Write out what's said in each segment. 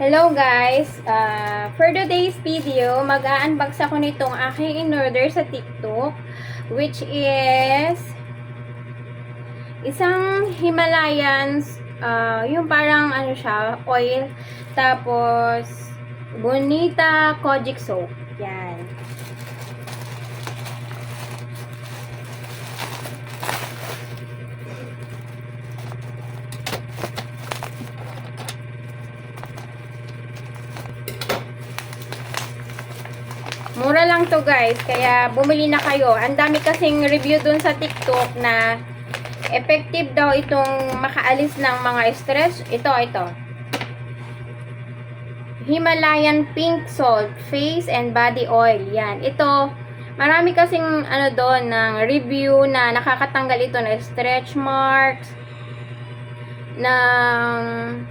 Hello guys! For today's video, mag-a-unbox ako nitong aking in-order sa TikTok, which is isang Himalayan, yung parang ano siya, oil, tapos Bonita Kojic Soap. Yan. Mura lang to guys, kaya bumili na kayo. Ang dami kasing review dun sa TikTok na effective daw itong makaalis ng mga stress. Ito. Himalayan Pink Salt Face and Body Oil. Yan. Ito, marami kasing ano doon ng review na nakakatanggal ito ng stretch marks, ng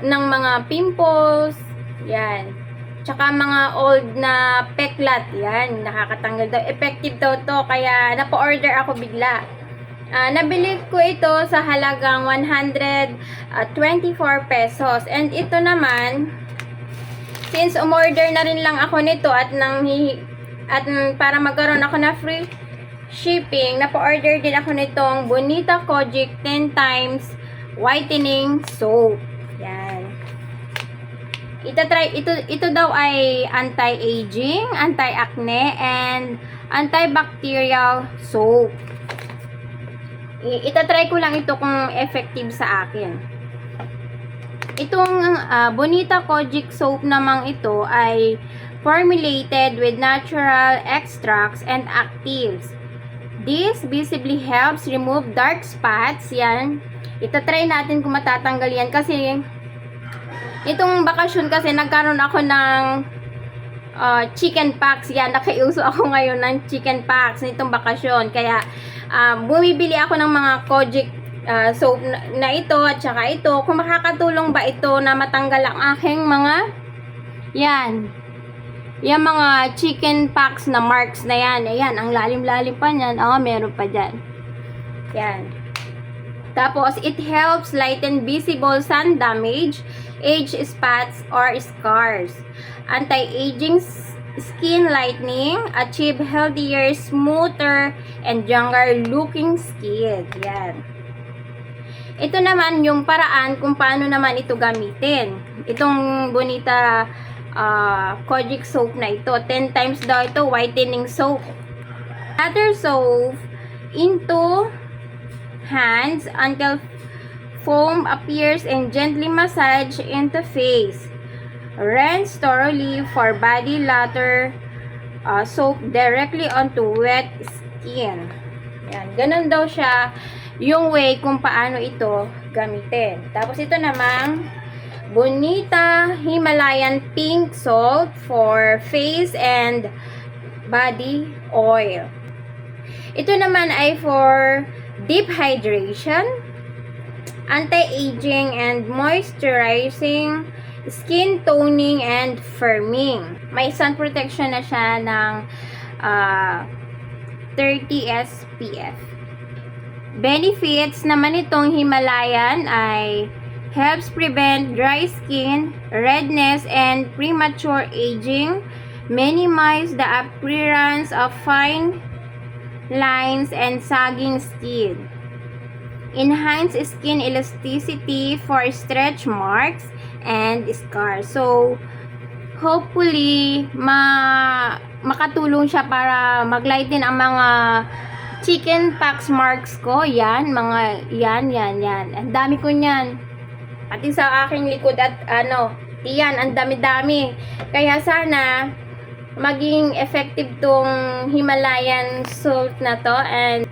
mga pimples. Yan. Tsaka mga old na peklat, yan, nakakatanggal daw. Effective daw to, kaya napa-order ako bigla. Nabili ko ito sa halagang 124 pesos. And ito naman, since umorder na rin lang ako nito at para magkaroon ako na free shipping, napa-order din ako nitong Bonita Kojic 10 times whitening soap. Yan. Ito daw ay anti-aging, anti-acne, and antibacterial soap. Itatry ko lang ito kung effective sa akin. Itong Bonita Kojic soap namang ito ay formulated with natural extracts and actives. This visibly helps remove dark spots. Yan. Itatry natin kung matatanggal yan kasi itong bakasyon kasi nagkaroon ako ng chicken pox. Yan, nakaiuso ako ngayon ng chicken pox nitong bakasyon. Kaya bumibili ako ng mga Kojic soap na ito at saka ito. Kung makakatulong ba ito na matanggal ang aking mga yung mga chicken pox na marks na yan. Ayan, ang lalim-lalim pa niyan. Meron pa dyan. Yan. Tapos, it helps lighten visible sun damage, age spots, or scars. Anti-aging skin lightening, achieve healthier, smoother, and younger looking skin. Yan. Ito naman yung paraan kung paano naman ito gamitin. Itong Bonita Kojic soap na ito. 10 times daw ito, whitening soap. Lather soap into hands until foam appears and gently massage into face. Rinse thoroughly for body lather soap directly onto wet skin. Yan, ganun daw siya yung way kung paano ito gamitin. Tapos ito namang Bonita Himalayan Pink Salt for face and body oil. Ito naman ay for deep hydration, anti-aging and moisturizing, skin toning and firming. May sun protection na siya ng 30 SPF. Benefits naman itong Himalayan ay helps prevent dry skin, redness, and premature aging, minimize the appearance of fine lines and sagging skin, enhance skin elasticity for stretch marks and scars. So hopefully makatulong siya para maglighten ang mga chicken pox marks ko. Yan, mga yan. Ang dami ko niyan. Pati sa aking likod at yan, ang dami-dami. Kaya sana maging effective tong Himalayan salt na to and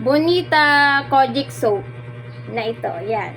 Bonita Kojic soap na ito. Yan.